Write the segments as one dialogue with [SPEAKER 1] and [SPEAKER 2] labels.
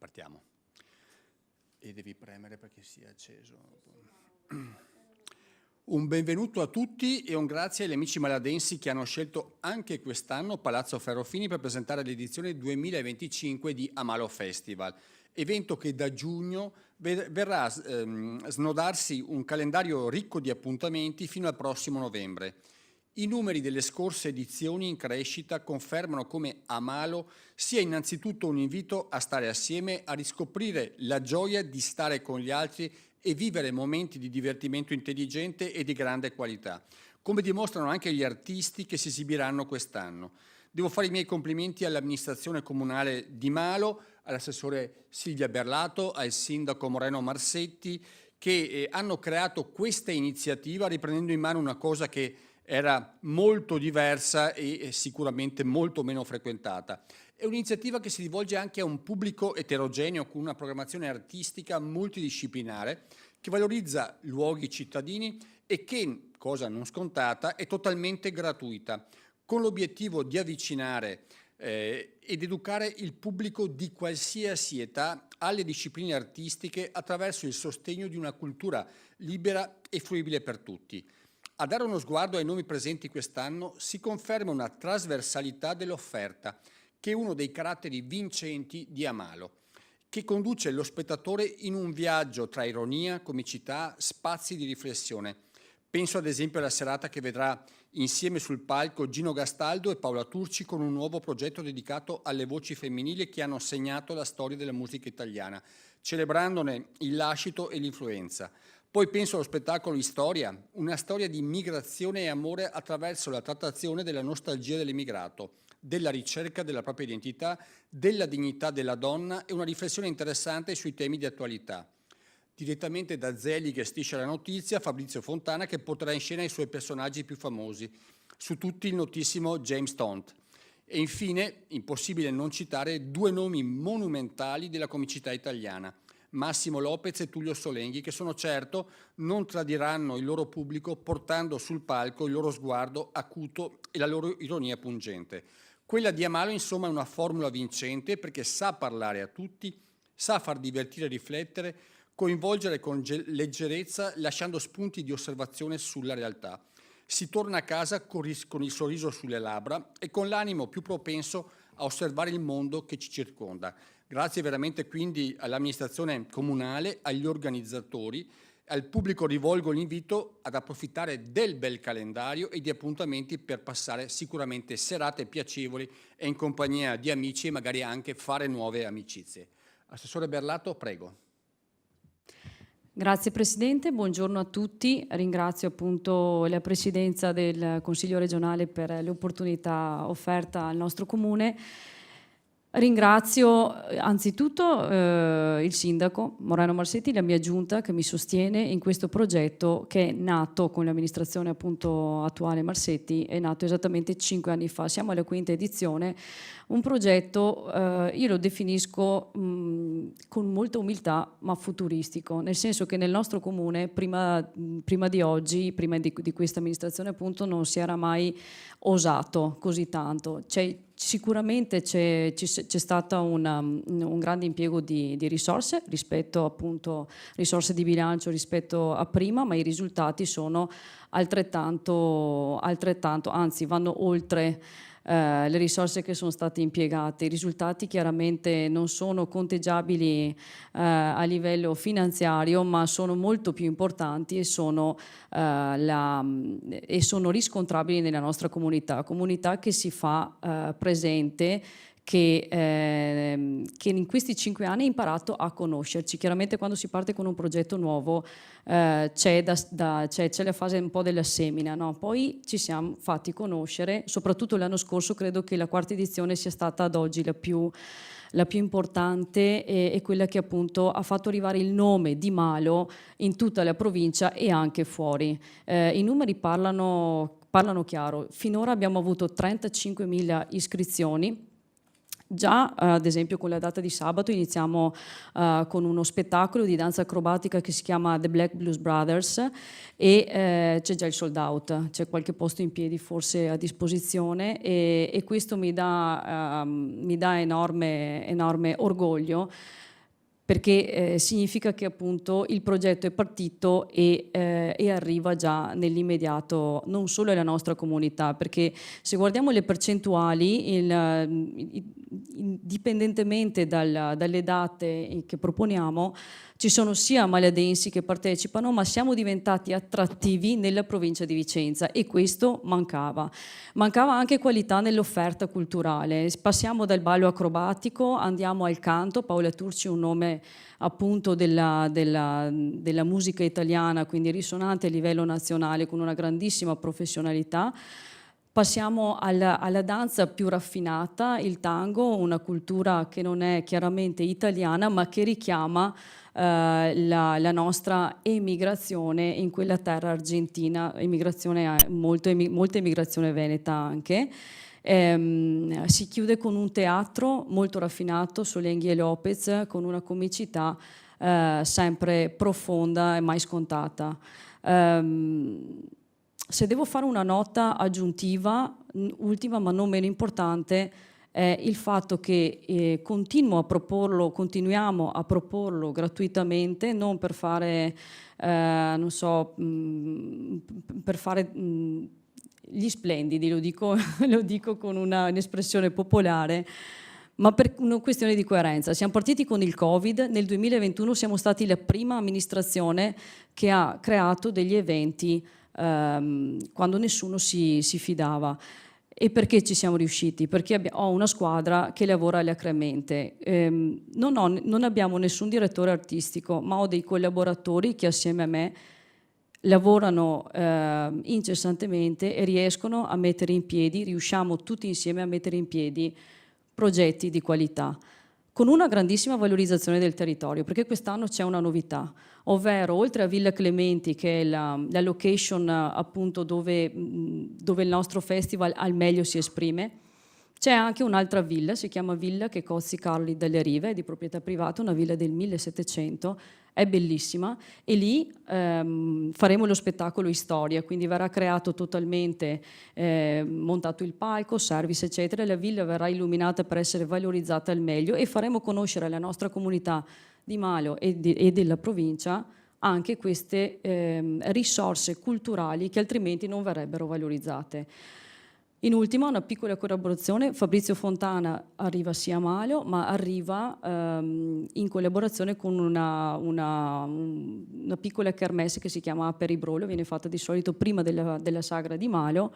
[SPEAKER 1] partiamo. E devi premere perché sia acceso. Un benvenuto a tutti e un grazie agli amici maladensi che hanno scelto anche quest'anno Palazzo Ferrofini per presentare l'edizione 2025 di Amalo Festival, evento che da giugno verrà a snodarsi un calendario ricco di appuntamenti fino al prossimo novembre. I numeri delle scorse edizioni in crescita confermano come Amalo sia innanzitutto un invito a stare assieme, a riscoprire la gioia di stare con gli altri e vivere momenti di divertimento intelligente e di grande qualità, come dimostrano anche gli artisti che si esibiranno quest'anno. Devo fare i miei complimenti all'amministrazione comunale di Malo, all'assessore Silvia Berlato, al sindaco Moreno Marsetti, che hanno creato questa iniziativa riprendendo in mano una cosa che era molto diversa e sicuramente molto meno frequentata. È un'iniziativa che si rivolge anche a un pubblico eterogeneo con una programmazione artistica multidisciplinare che valorizza luoghi cittadini e che, cosa non scontata, è totalmente gratuita, con l'obiettivo di avvicinare ed educare il pubblico di qualsiasi età alle discipline artistiche attraverso il sostegno di una cultura libera e fruibile per tutti. A dare uno sguardo ai nomi presenti quest'anno si conferma una trasversalità dell'offerta, che è uno dei caratteri vincenti di Amalo, che conduce lo spettatore in un viaggio tra ironia, comicità, spazi di riflessione. Penso ad esempio alla serata che vedrà insieme sul palco Gino Gastaldo e Paola Turci con un nuovo progetto dedicato alle voci femminili che hanno segnato la storia della musica italiana, celebrandone il lascito e l'influenza. Poi penso allo spettacolo Storia, una storia di migrazione e amore attraverso la trattazione della nostalgia dell'emigrato, della ricerca della propria identità, della dignità della donna e una riflessione interessante sui temi di attualità. Direttamente da Zeli gestisce la notizia Fabrizio Fontana, che porterà in scena i suoi personaggi più famosi, su tutti il notissimo James Tont. E infine, impossibile non citare due nomi monumentali della comicità italiana, Massimo Lopez e Tullio Solenghi, che sono certo non tradiranno il loro pubblico portando sul palco il loro sguardo acuto e la loro ironia pungente. Quella di Amalo, insomma, è una formula vincente perché sa parlare a tutti, sa far divertire e riflettere, coinvolgere con leggerezza, lasciando spunti di osservazione sulla realtà. Si torna a casa con il sorriso sulle labbra e con l'animo più propenso a osservare il mondo che ci circonda. Grazie veramente quindi all'amministrazione comunale, agli organizzatori, al pubblico rivolgo l'invito ad approfittare del bel calendario e di appuntamenti per passare sicuramente serate piacevoli e in compagnia di amici e magari anche fare nuove amicizie. Assessore Berlato, prego.
[SPEAKER 2] Grazie Presidente, buongiorno a tutti. Ringrazio appunto la Presidenza del Consiglio regionale per l'opportunità offerta al nostro Comune. Ringrazio anzitutto il Sindaco Moreno Marsetti, la mia giunta che mi sostiene in questo progetto che è nato con l'amministrazione appunto attuale Marsetti, è nato esattamente 5 anni fa, siamo alla quinta edizione, un progetto, io lo definisco con molta umiltà ma futuristico, nel senso che nel nostro comune prima di oggi, prima di questa amministrazione appunto non si era mai osato così tanto. Sicuramente c'è stato un grande impiego di risorse rispetto appunto risorse di bilancio rispetto a prima, ma i risultati sono altrettanto, anzi vanno oltre le risorse che sono state impiegate. I risultati chiaramente non sono conteggiabili a livello finanziario, ma sono molto più importanti e sono riscontrabili nella nostra comunità che si fa presente, che in questi 5 anni ha imparato a conoscerci. Chiaramente quando si parte con un progetto nuovo c'è la fase un po' della semina, no? Poi ci siamo fatti conoscere, soprattutto l'anno scorso credo che la quarta edizione sia stata ad oggi la più importante e quella che appunto ha fatto arrivare il nome di Malo in tutta la provincia e anche fuori. I numeri parlano chiaro, finora abbiamo avuto 35.000 iscrizioni. Già ad esempio con la data di sabato iniziamo con uno spettacolo di danza acrobatica che si chiama The Black Blues Brothers e c'è già il sold out, c'è qualche posto in piedi forse a disposizione e questo mi dà enorme orgoglio perché significa che appunto il progetto è partito e arriva già nell'immediato non solo alla nostra comunità, perché se guardiamo le percentuali, indipendentemente dalle date che proponiamo, ci sono sia maladensi che partecipano, ma siamo diventati attrattivi nella provincia di Vicenza e questo mancava. Mancava anche qualità nell'offerta culturale. Passiamo dal ballo acrobatico, andiamo al canto. Paola Turci è un nome appunto della musica italiana, quindi risonante a livello nazionale, con una grandissima professionalità. Passiamo alla danza più raffinata, il tango, una cultura che non è chiaramente italiana, ma che richiama la nostra emigrazione in quella terra argentina, molta emigrazione veneta anche. Si chiude con un teatro molto raffinato, Solenghi e Lopez, con una comicità sempre profonda e mai scontata. Se devo fare una nota aggiuntiva, ultima ma non meno importante, è il fatto che continuiamo a proporlo gratuitamente, non per fare, non so, per fare gli splendidi, lo dico con un'espressione popolare, ma per una questione di coerenza. Siamo partiti con il Covid, nel 2021 siamo stati la prima amministrazione che ha creato degli eventi quando nessuno si fidava. E perché ci siamo riusciti? Perché ho una squadra che lavora alacremente. Non abbiamo nessun direttore artistico, ma ho dei collaboratori che assieme a me lavorano incessantemente e riescono a mettere in piedi, riusciamo tutti insieme a mettere in piedi progetti di qualità, con una grandissima valorizzazione del territorio, perché quest'anno c'è una novità, ovvero oltre a Villa Clementi, che è la location appunto dove il nostro festival al meglio si esprime, c'è anche un'altra villa, si chiama Villa che Cozzi Carli delle Rive, è di proprietà privata, una villa del 1700, è bellissima, e lì faremo lo spettacolo Storia, quindi verrà creato totalmente, montato il palco, service eccetera, e la villa verrà illuminata per essere valorizzata al meglio e faremo conoscere alla nostra comunità di Malo e della provincia anche queste risorse culturali che altrimenti non verrebbero valorizzate. In ultimo, una piccola collaborazione, Fabrizio Fontana arriva sia a Malo, ma arriva in collaborazione con una piccola kermesse che si chiama Aperibrolo, viene fatta di solito prima della sagra di Malo.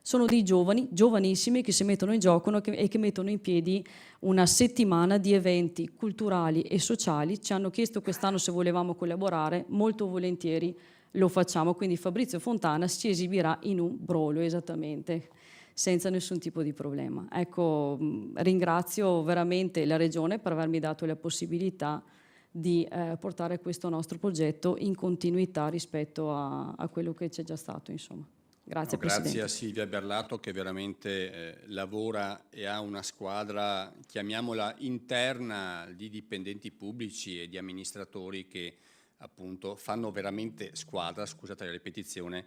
[SPEAKER 2] Sono dei giovani, giovanissimi, che si mettono in gioco e che mettono in piedi una settimana di eventi culturali e sociali. Ci hanno chiesto quest'anno se volevamo collaborare, molto volentieri lo facciamo, quindi Fabrizio Fontana si esibirà in un brolo, esattamente, senza nessun tipo di problema. Ecco, ringrazio veramente la Regione per avermi dato la possibilità di portare questo nostro progetto in continuità rispetto a quello che c'è già stato, insomma. Grazie, Presidente.
[SPEAKER 1] Grazie a Silvia Berlato, che veramente lavora e ha una squadra, chiamiamola interna, di dipendenti pubblici e di amministratori che appunto fanno veramente squadra, scusate la ripetizione,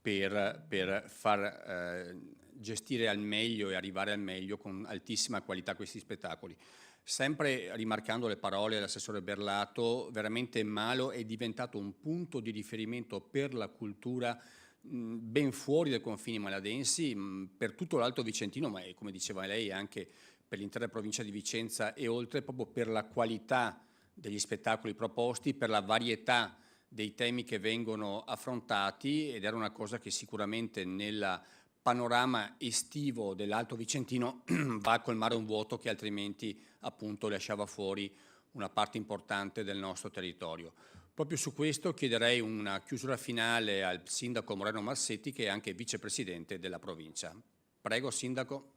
[SPEAKER 1] per far gestire al meglio e arrivare al meglio con altissima qualità questi spettacoli. Sempre rimarcando le parole dell'assessore Berlato, veramente Malo è diventato un punto di riferimento per la cultura ben fuori dai confini maladensi, per tutto l'Alto Vicentino, ma come diceva lei anche per l'intera provincia di Vicenza e oltre, proprio per la qualità degli spettacoli proposti, per la varietà dei temi che vengono affrontati, ed era una cosa che sicuramente nel panorama estivo dell'Alto Vicentino va a colmare un vuoto che altrimenti appunto lasciava fuori una parte importante del nostro territorio. Proprio su questo chiederei una chiusura finale al Sindaco Moreno Marsetti, che è anche Vicepresidente della provincia. Prego, Sindaco.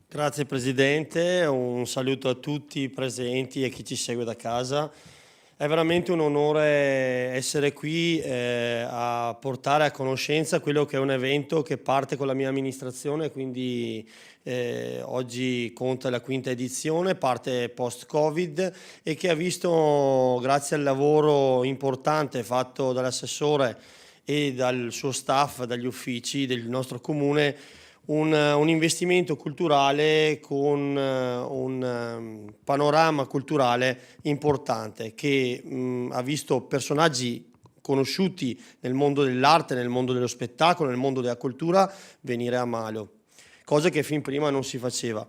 [SPEAKER 3] Grazie Presidente, un saluto a tutti i presenti e a chi ci segue da casa. È veramente un onore essere qui a portare a conoscenza quello che è un evento che parte con la mia amministrazione, quindi oggi conta la 5ª edizione, parte post-Covid e che ha visto, grazie al lavoro importante fatto dall'assessore e dal suo staff, dagli uffici del nostro comune, un investimento culturale con un panorama culturale importante che ha visto personaggi conosciuti nel mondo dell'arte, nel mondo dello spettacolo, nel mondo della cultura venire a Malo, cosa che fin prima non si faceva.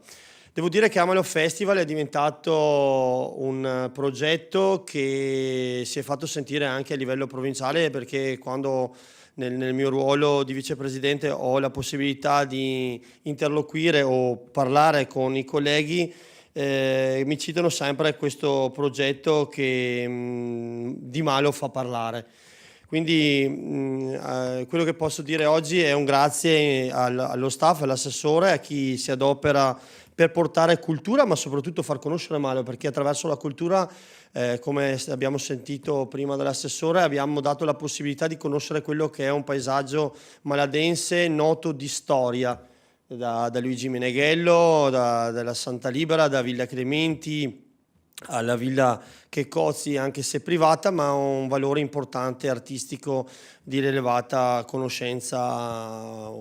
[SPEAKER 3] Devo dire che Amalo Festival è diventato un progetto che si è fatto sentire anche a livello provinciale, perché quando nel mio ruolo di vicepresidente ho la possibilità di interloquire o parlare con i colleghi, mi citano sempre questo progetto che di Malo fa parlare. Quindi quello che posso dire oggi è un grazie allo staff, all'assessore, a chi si adopera per portare cultura, ma soprattutto far conoscere Malo, perché attraverso la cultura, come abbiamo sentito prima dall'assessore, abbiamo dato la possibilità di conoscere quello che è un paesaggio maladense noto di storia, da Luigi Meneghello, dalla Santa Libera, da Villa Clementi, alla Villa Checozzi, anche se privata, ma ha un valore importante artistico di rilevata conoscenza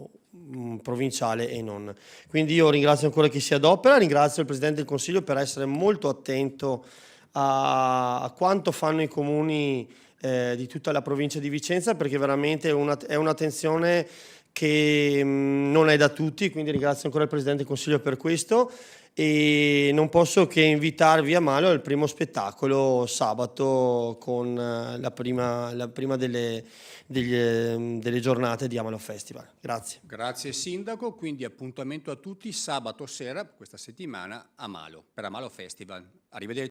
[SPEAKER 3] provinciale e non. Quindi io ringrazio ancora chi si adopera, ringrazio il Presidente del Consiglio per essere molto attento a quanto fanno i comuni di tutta la provincia di Vicenza, perché veramente è un'attenzione che non è da tutti, quindi ringrazio ancora il Presidente del Consiglio per questo. E non posso che invitarvi a Malo al primo spettacolo sabato con la prima delle giornate di Amalo Festival. Grazie.
[SPEAKER 1] Grazie Sindaco, quindi appuntamento a tutti sabato sera questa settimana a Malo, per Amalo Festival. Arrivederci.